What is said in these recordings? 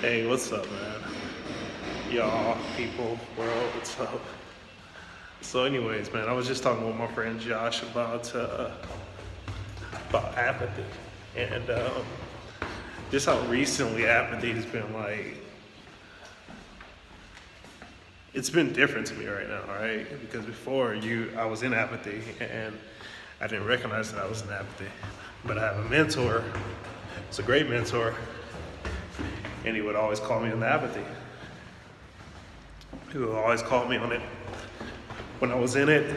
Hey, what's up, man? Y'all, people, world, what's up? So, anyways, man, I was just talking with my friend Josh about apathy, and just how recently apathy has been like. It's been different to me right now, right? Because before I was in apathy, and I didn't recognize that I was in apathy. But I have a mentor. It's a great mentor. And he would always call me on the apathy. He would always call me on it. When I was in it,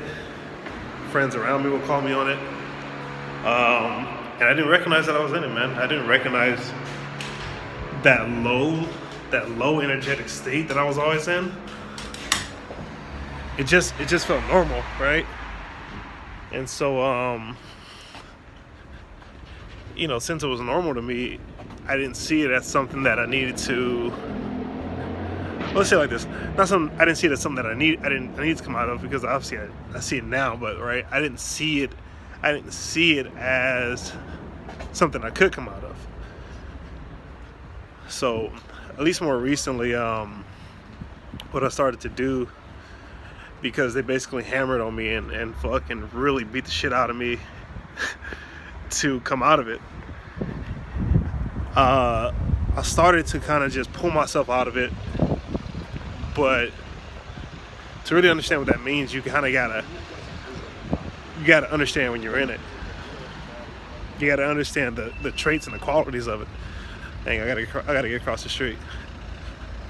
friends around me would call me on it. And I didn't recognize that I was in it, man. I didn't recognize that low energetic state that I was always in. It just felt normal, right? And so, since it was normal to me, I didn't see it as something that I needed to. Let's say it like this: I didn't see it as something that I need to come out of, because obviously I see it now, but right, I didn't see it as something I could come out of. So, at least more recently, what I started to do, because they basically hammered on me and fucking really beat the shit out of me to come out of it. I started to kind of just pull myself out of it, but to really understand what that means, you kind of gotta understand when you're in it. You gotta understand the traits and the qualities of it. Dang, I gotta get across the street.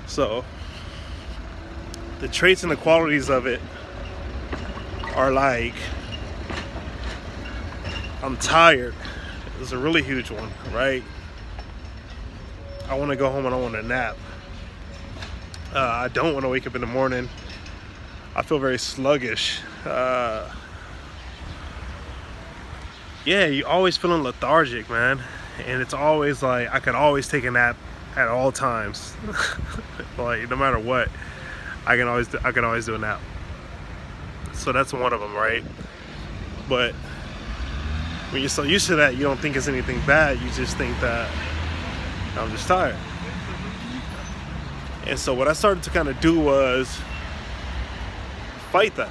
So the traits and the qualities of it are like, I'm tired. It's a really huge one, right? I want to go home and I want to nap. I don't want to wake up in the morning. I feel very sluggish. You're always feeling lethargic, man. And it's always like, I could always take a nap at all times. Like, no matter what, I can always do a nap. So that's one of them, right? But when you're so used to that, you don't think it's anything bad. You just think that I'm just tired. And so what I started to kind of do was fight that,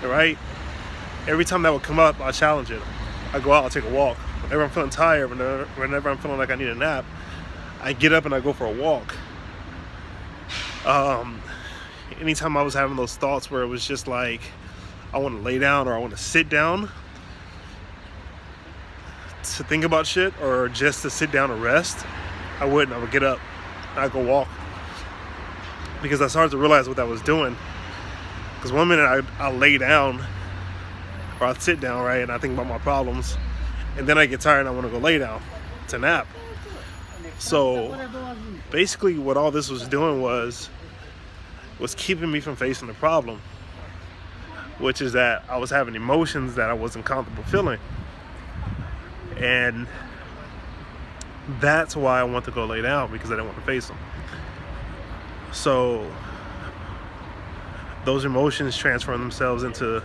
right? Every time that would come up, I challenge it. I go out, I take a walk. Whenever I'm feeling tired, whenever I'm feeling like I need a nap, I get up and I go for a walk. Anytime I was having those thoughts where it was just like, I want to lay down or I want to sit down to think about shit, or just to sit down and rest, I would get up and I'd go walk. Because I started to realize what that was doing. Because one minute I lay down, or I'd sit down, right, and I think about my problems, and then I get tired and I want to go lay down to nap. So basically what all this was doing was keeping me from facing the problem, which is that I was having emotions that I wasn't comfortable feeling. And that's why I want to go lay down, because I didn't want to face them. So those emotions transform themselves into,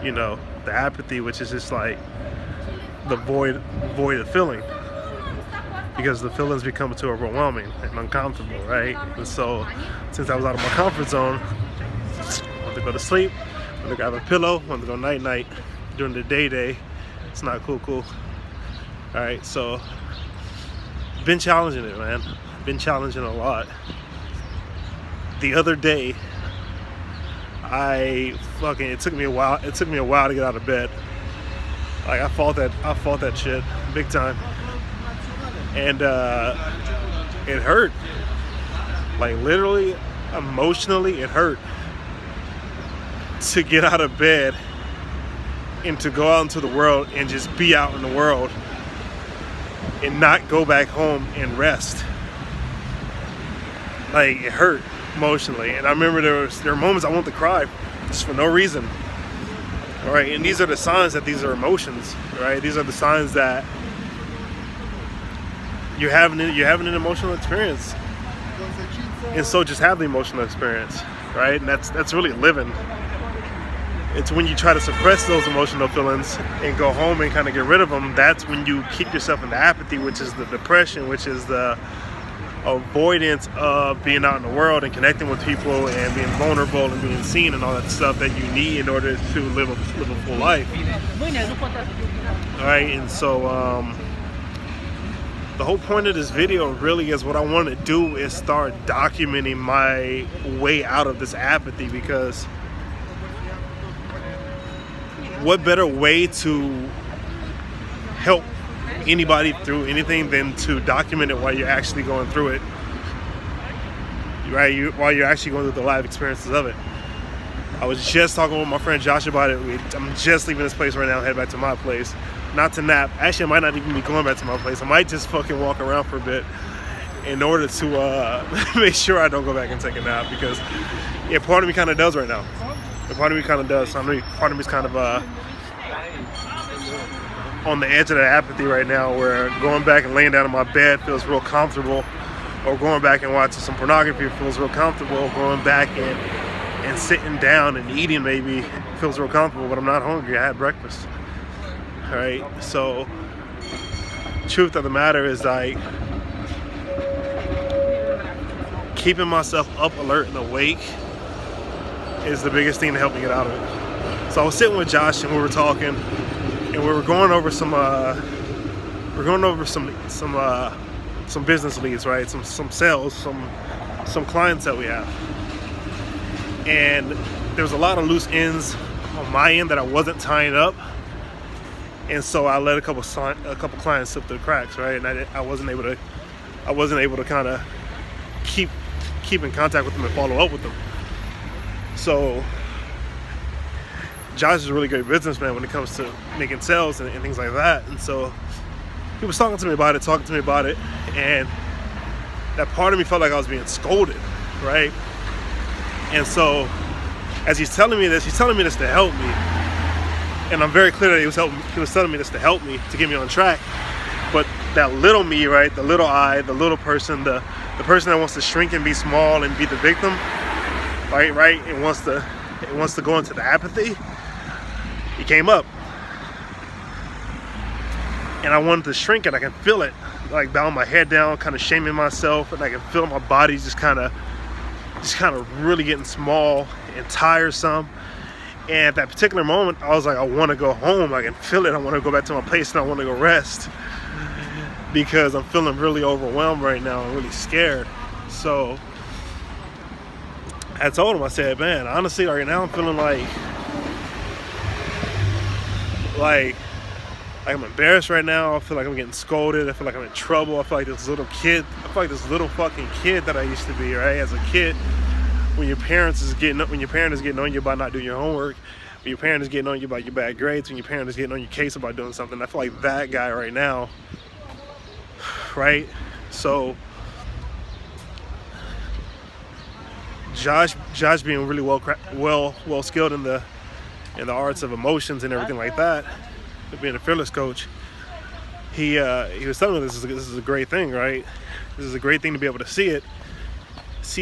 the apathy, which is just like the void of feeling, because the feelings become too overwhelming and uncomfortable, right? And so since I was out of my comfort zone, I wanted to go to sleep, I wanted to grab a pillow, I wanted to go night during the day. It's not cool. All right, so been challenging it, man. Been challenging a lot. The other day, it took me a while to get out of bed. Like, I fought that shit big time. And it hurt. Like, literally, emotionally, it hurt to get out of bed and to go out into the world and just be out in the world and not go back home and rest. Like, it hurt emotionally. And I remember there were moments I wanted to cry just for no reason. All right, and these are the signs that these are emotions, right? These are the signs that you're having an emotional experience. And so just have the emotional experience, right? And that's really living. It's when you try to suppress those emotional feelings and go home and kind of get rid of them, that's when you keep yourself in the apathy, which is the depression, which is the avoidance of being out in the world and connecting with people and being vulnerable and being seen and all that stuff that you need in order to live a full life. All right, and so the whole point of this video really is what I want to do is start documenting my way out of this apathy, because what better way to help anybody through anything than to document it while you're actually going through it, right? While you're actually going through the live experiences of it. I was just talking with my friend Josh about it. I'm just leaving this place right now, head back to my place, not to nap. Actually, I might not even be going back to my place. I might just fucking walk around for a bit in order to make sure I don't go back and take a nap, because yeah, part of me kind of does right now. Part of me kind of does. So part of me is kind of on the edge of that apathy right now, where going back and laying down in my bed feels real comfortable, or going back and watching some pornography feels real comfortable, going back and sitting down and eating maybe feels real comfortable, but I'm not hungry. I had breakfast. All right, so truth of the matter is, like, keeping myself up, alert, and awake is the biggest thing to help me get out of it. So I was sitting with Josh and we were talking, and we were going over some business leads, right? Some sales, some clients that we have, and there was a lot of loose ends on my end that I wasn't tying up, and so I let a couple clients slip through the cracks, right? And I wasn't able to kind of keep in contact with them and follow up with them. So Josh is a really great businessman when it comes to making sales and things like that. And so he was talking to me about it, and that part of me felt like I was being scolded, right? And so as he's telling me this to help me. And I'm very clear that he was telling me this to help me, to get me on track. But that little me, right, the little I, the little person, the person that wants to shrink and be small and be the victim, right, it wants to go into the apathy. He came up, and I wanted to shrink it. I can feel it, like bowing my head down, kind of shaming myself, and I can feel my body just kind of really getting small and tiresome. And at that particular moment, I was like, I want to go home. I can feel it. I want to go back to my place and I want to go rest, because I'm feeling really overwhelmed right now. I'm really scared. So I told him, I said, man, honestly, right now I'm feeling like I'm embarrassed right now. I feel like I'm getting scolded. I feel like I'm in trouble. I feel like this little fucking kid that I used to be, right? As a kid, when your parent is getting on you about not doing your homework, when your parent is getting on you about your bad grades, when your parent is getting on your case about doing something. I feel like that guy right now, right? So Josh being really well skilled in the arts of emotions and everything like that, being a fearless coach, he was telling me this is a great thing, right? This is a great thing to be able to see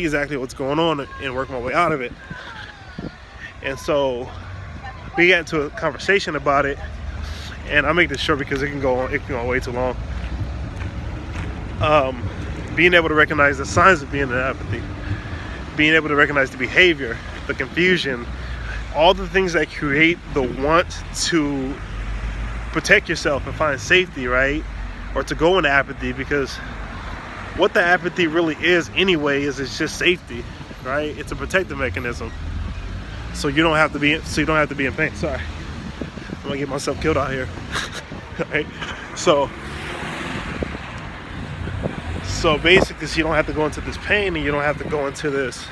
exactly what's going on and work my way out of it. And so we got into a conversation about it, and I'll make this short because it can go on way too long. Being able to recognize the signs of being in apathy, being able to recognize the behavior, the confusion, all the things that create the want to protect yourself and find safety, right? Or to go into apathy, because what the apathy really is anyway is it's just safety, right? It's a protective mechanism. So you don't have to be in pain. Sorry. I'm gonna get myself killed out here. Right? So basically, so you don't have to go into this pain, and you don't have to go into this